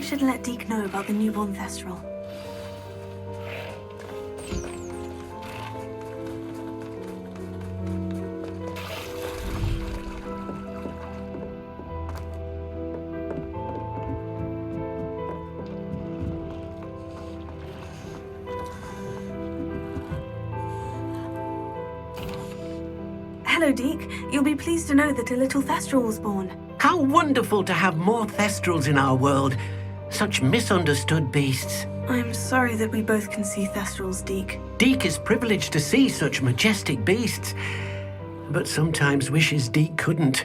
should let Deke know about the newborn Thestral. Hello, Deke. You'll be pleased to know that a little Thestral was born. How wonderful to have more Thestrals in our world. Such misunderstood beasts. I'm sorry that we both can see Thestrals, Deke. Deke is privileged to see such majestic beasts, but sometimes wishes Deke couldn't.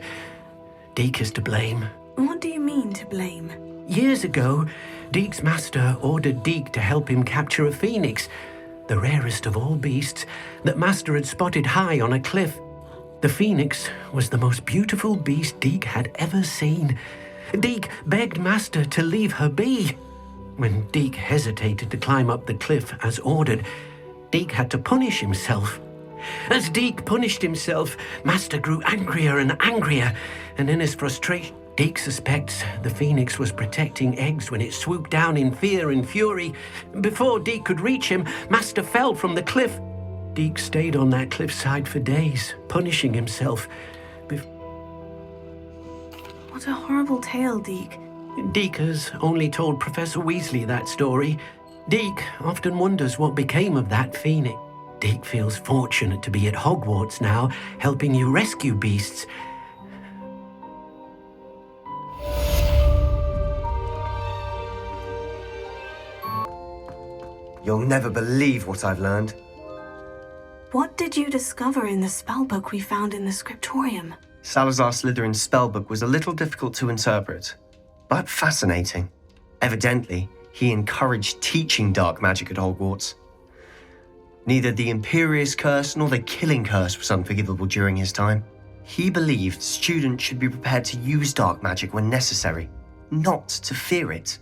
Deke is to blame. What do you mean, to blame? Years ago, Deke's master ordered Deke to help him capture a phoenix, the rarest of all beasts, that master had spotted high on a cliff. The phoenix was the most beautiful beast Deke had ever seen. Deke begged master to leave her be. When Deke hesitated to climb up the cliff as ordered, Deke had to punish himself. As Deke punished himself, master grew angrier and angrier, and in his frustration, Deke suspects the phoenix was protecting eggs when it swooped down in fear and fury. Before Deke could reach him, master fell from the cliff. Deke stayed on that cliffside for days, punishing himself. What a horrible tale, Deke. Deke has only told Professor Weasley that story. Deke often wonders what became of that phoenix. Deke feels fortunate to be at Hogwarts now, helping you rescue beasts. You'll never believe what I've learned. What did you discover in the spellbook we found in the scriptorium? Salazar Slytherin's spellbook was a little difficult to interpret, but fascinating. Evidently, he encouraged teaching dark magic at Hogwarts. Neither the Imperious Curse nor the Killing Curse was unforgivable during his time. He believed students should be prepared to use dark magic when necessary, not to fear it.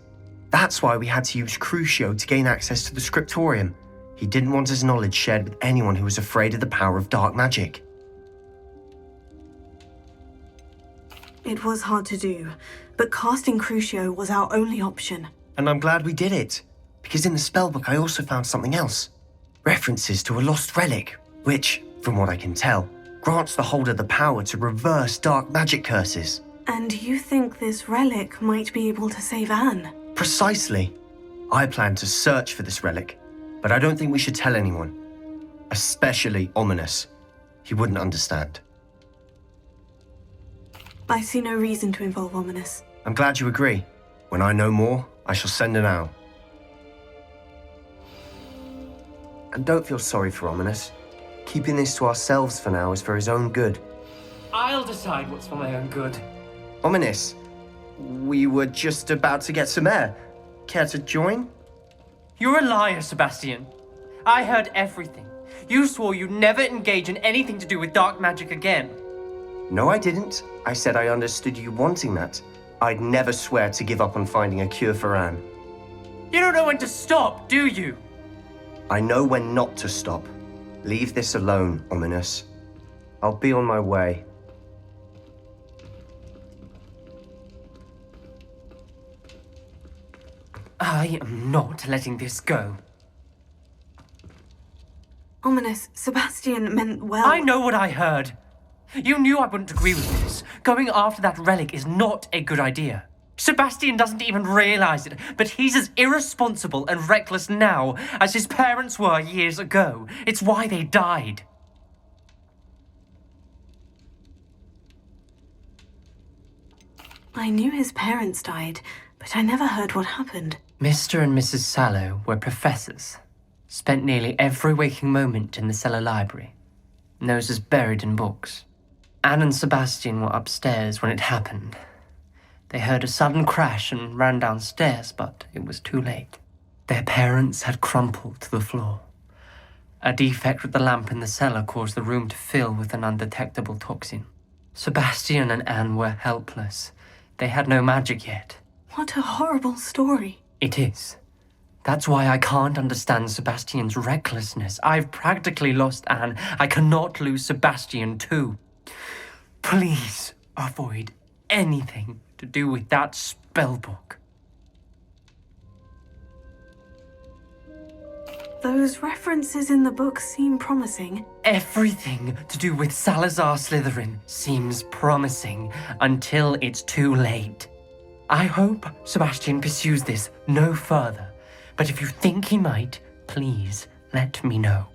That's why we had to use Crucio to gain access to the scriptorium. He didn't want his knowledge shared with anyone who was afraid of the power of dark magic. It was hard to do, but casting Crucio was our only option. And I'm glad we did it, because in the spellbook I also found something else. References to a lost relic, which, from what I can tell, grants the holder the power to reverse dark magic curses. And you think this relic might be able to save Anne? Precisely. I plan to search for this relic, but I don't think we should tell anyone. Especially Ominous. He wouldn't understand. I see no reason to involve Ominous. I'm glad you agree. When I know more, I shall send an owl. And don't feel sorry for Ominous. Keeping this to ourselves for now is for his own good. I'll decide what's for my own good. Ominous, we were just about to get some air. Care to join? You're a liar, Sebastian. I heard everything. You swore you'd never engage in anything to do with dark magic again. No, I didn't. I said I understood you wanting that. I'd never swear to give up on finding a cure for Anne. You don't know when to stop, do you? I know when not to stop. Leave this alone, Ominous. I'll be on my way. I am not letting this go. Ominous, Sebastian meant well. I know what I heard. You knew I wouldn't agree with this. Going after that relic is not a good idea. Sebastian doesn't even realize it, but he's as irresponsible and reckless now as his parents were years ago. It's why they died. I knew his parents died, but I never heard what happened. Mr. and Mrs. Sallow were professors. Spent nearly every waking moment in the cellar library. Noses buried in books. Anne and Sebastian were upstairs when it happened. They heard a sudden crash and ran downstairs, but it was too late. Their parents had crumpled to the floor. A defect with the lamp in the cellar caused the room to fill with an undetectable toxin. Sebastian and Anne were helpless. They had no magic yet. What a horrible story. It is. That's why I can't understand Sebastian's recklessness. I've practically lost Anne. I cannot lose Sebastian too. Please avoid anything to do with that spellbook. Those references in the book seem promising. Everything to do with Salazar Slytherin seems promising until it's too late. I hope Sebastian pursues this no further, but if you think he might, please let me know.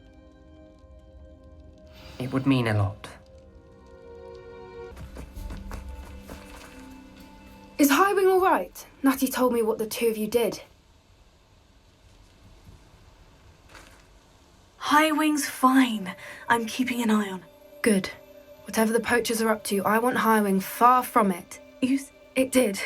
It would mean a lot. Is Highwing all right? Natty told me what the two of you did. Highwing's fine. I'm keeping an eye on. Good. Whatever the poachers are up to, I want Highwing far from it. It did.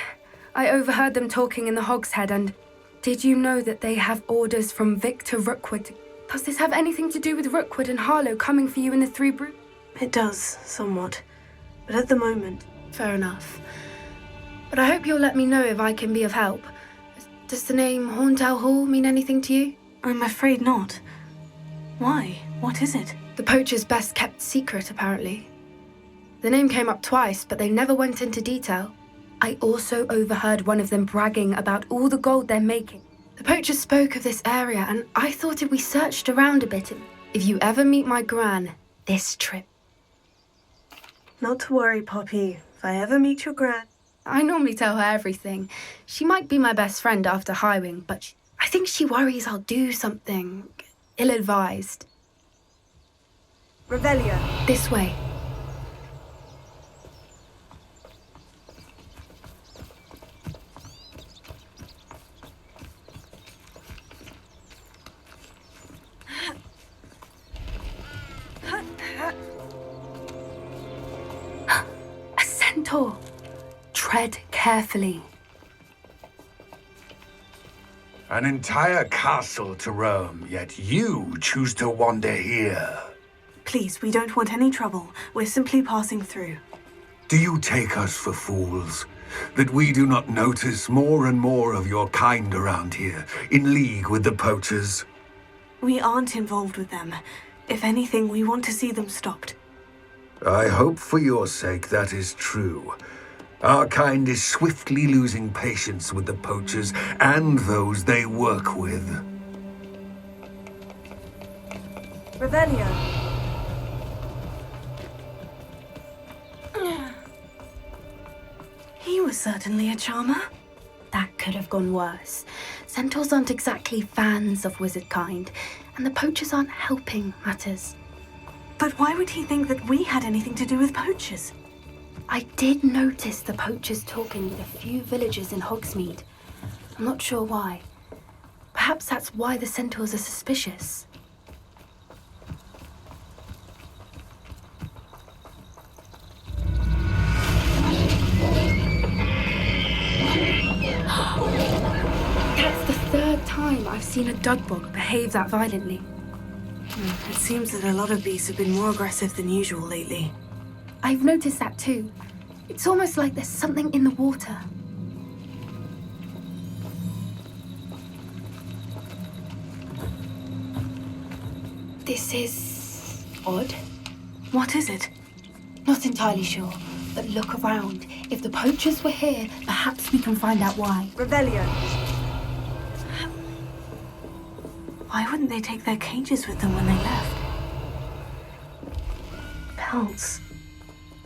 I overheard them talking in the Hogshead, and did you know that they have orders from Victor Rookwood? Does this have anything to do with Rookwood and Harlow coming for you in the Three Brew? It does, somewhat. But at the moment... Fair enough. But I hope you'll let me know if I can be of help. Does the name Horntail Hall mean anything to you? I'm afraid not. Why? What is it? The poacher's best kept secret, apparently. The name came up twice, but they never went into detail. I also overheard one of them bragging about all the gold they're making. The poacher spoke of this area, and I thought if we searched around a bit, if you ever meet my gran, this trip. Not to worry, Poppy. If I ever meet your gran... I normally tell her everything. She might be my best friend after Highwing, but I think she worries I'll do something ill-advised. Revelio. This way. A centaur. Tread carefully. An entire castle to roam, yet you choose to wander here. Please, we don't want any trouble. We're simply passing through. Do you take us for fools? That we do not notice more and more of your kind around here, in league with the poachers? We aren't involved with them. If anything, we want to see them stopped. I hope for your sake that is true. Our kind is swiftly losing patience with the poachers and those they work with. Revelio. He was certainly a charmer. That could have gone worse. Centaurs aren't exactly fans of wizard kind, and the poachers aren't helping matters. But why would he think that we had anything to do with poachers? I did notice the poachers talking with a few villagers in Hogsmeade. I'm not sure why. Perhaps that's why the centaurs are suspicious. That's the third time I've seen a dugbog behave that violently. It seems that a lot of beasts have been more aggressive than usual lately. I've noticed that too. It's almost like there's something in the water. This is odd. What is it? Not entirely sure, but look around. If the poachers were here, perhaps we can find out why. Revelio. Why wouldn't they take their cages with them when they left? Pelts.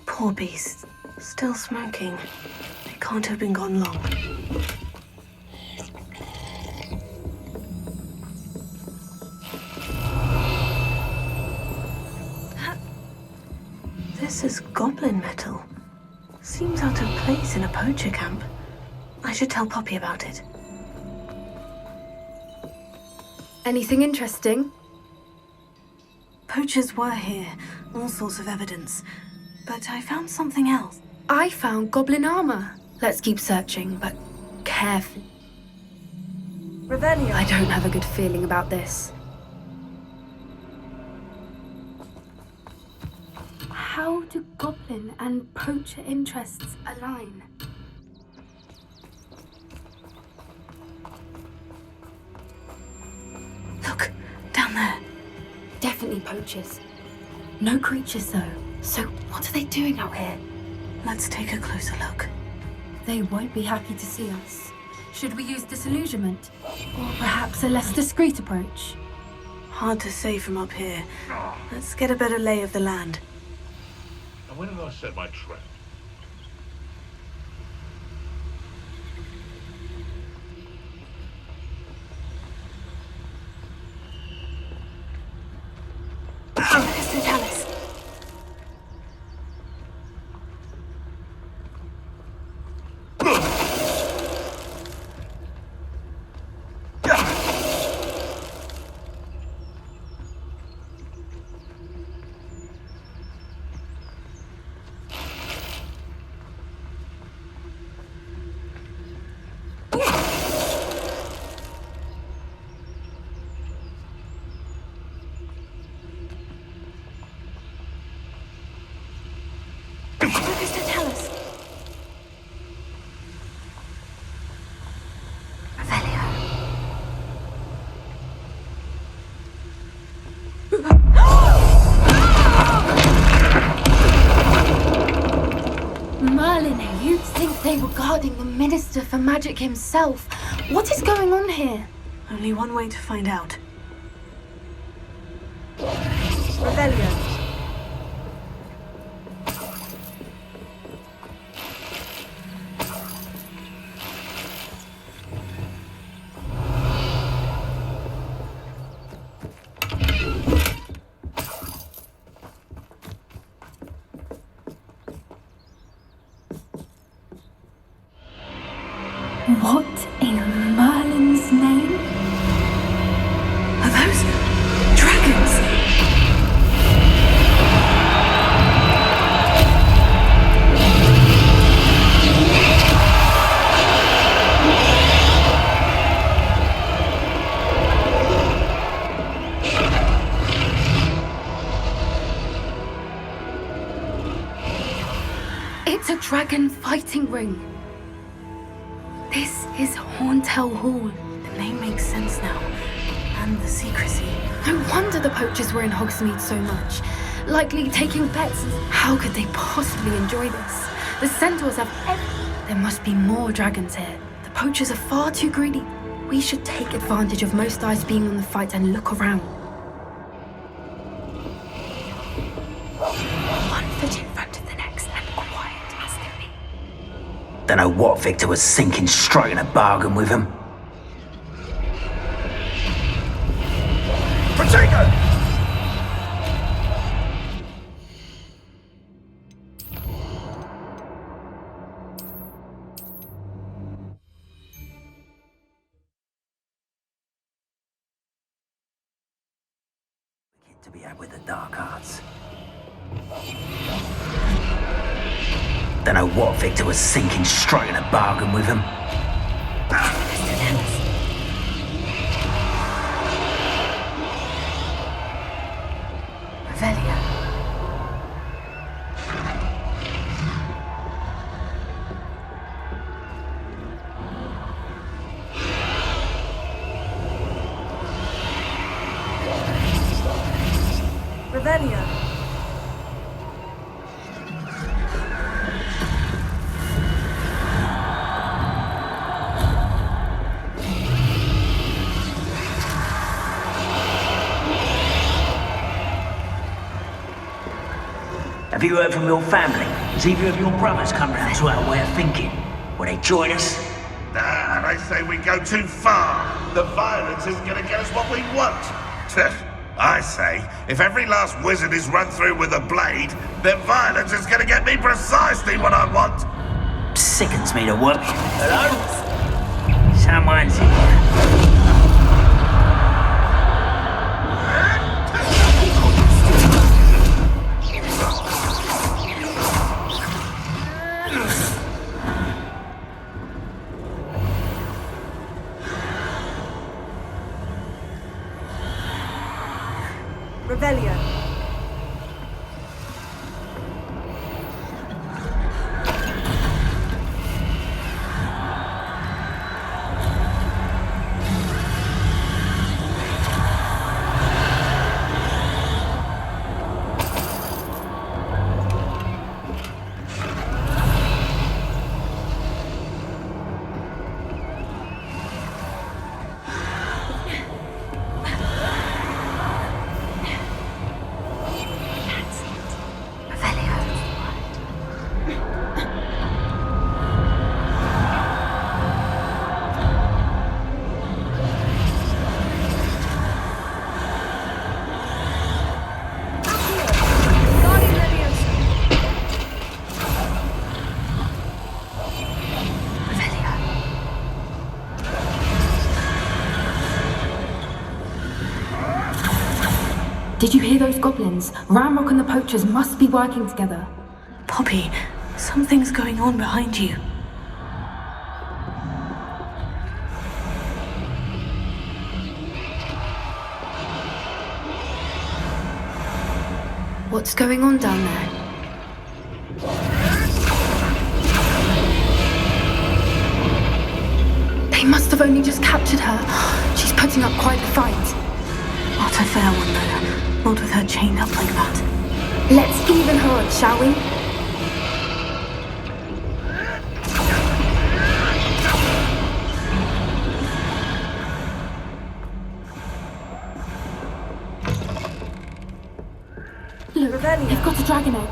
Poor beast. Still smoking. They can't have been gone long. This is goblin metal. Seems out of place in a poacher camp. I should tell Poppy about it. Anything interesting? Poachers were here. All sorts of evidence. But I found something else. I found goblin armor. Let's keep searching, but carefully. Revelio. I don't have a good feeling about this. How do goblin and poacher interests align? Look, down there. Definitely poachers. No creatures though. So what are they doing out here? Let's take a closer look. They won't be happy to see us. Should we use disillusionment? Or perhaps a less discreet approach? Hard to say from up here. Let's get a better lay of the land. And when did I set my trap? Mr. Tallis. Mr. Tallis. Revelio. Merlin, you'd think they were guarding the Minister for Magic himself. What is going on here? Only one way to find out. Revelio. What in Merlin's name? Are those dragons? It's a dragon fighting ring. This is Horntail Hall. The name makes sense now. And the secrecy. No wonder the poachers were in Hogsmeade so much. Likely taking bets. How could they possibly enjoy this? The centaurs have There must be more dragons here. The poachers are far too greedy. We should take advantage of most eyes being on the fight and look around. One foot in front of the next and quiet as can be. Don't know what Victor was thinking, striking a bargain with him. Protego! To be had with the dark arts. Don't know what Victor was thinking, striking a bargain with him. Mr. Tallis. Revelio. Revelio. Have you heard from your family? Has either of your brothers come round to our way of thinking? Will they join us? Nah, they say we go too far. The violence isn't going to get us what we want. I say, if every last wizard is run through with a blade, then violence is going to get me precisely what I want. Sickens me to work. Hello? Someone's here. Revelio. Did you hear those goblins? Ramrock and the poachers must be working together. Poppy, something's going on behind you. What's going on down there? They must have only just captured her. She's putting up quite the fight. Not a fair one, though. Not with her chained up like that. Let's even her odds, shall we? Look, they've got a dragon egg.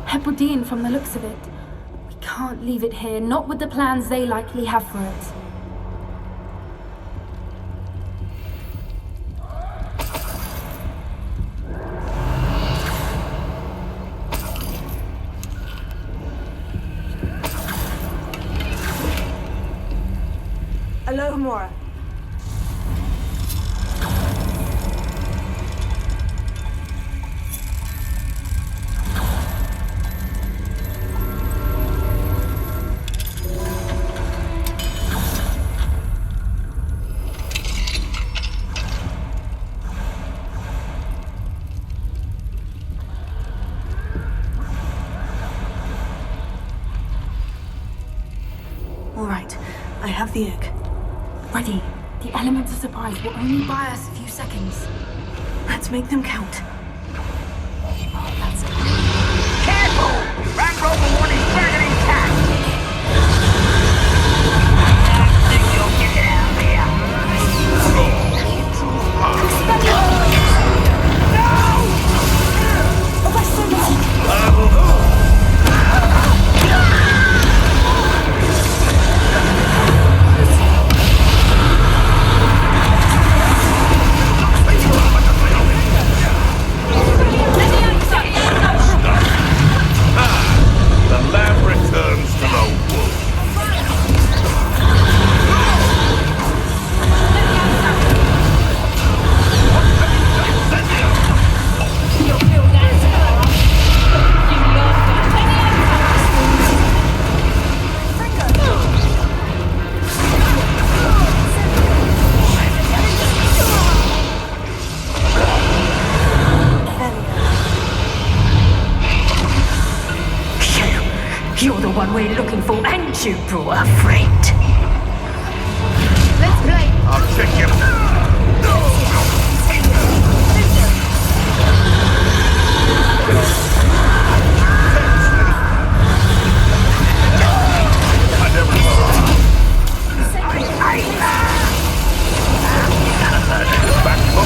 Hebridean from the looks of it. We can't leave it here, not with the plans they likely have for it. Alohomora. All right, I have the egg. Ready. The elements of surprise will only buy us a few seconds. Let's make them count. Careful! Rank Rover 1 is burning intact! I think you'll get it out there. The lamb returns to the wolf. You're the one we're looking for, and you brought a friend. Let's play. I'll check you. I never saw. Back up.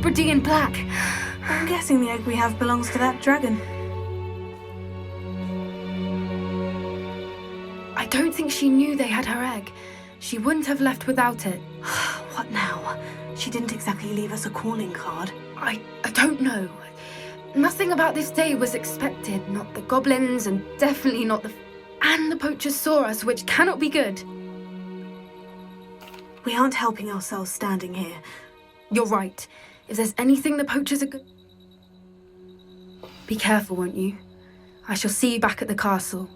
Hebridean plaque. I'm guessing the egg we have belongs to that dragon. I don't think she knew they had her egg. She wouldn't have left without it. What now? She didn't exactly leave us a calling card. I don't know. Nothing about this day was expected. Not the goblins, and definitely not the... And the poachers saw us, which cannot be good. We aren't helping ourselves standing here. You're right. If there's anything the poachers are good... Be careful, won't you? I shall see you back at the castle.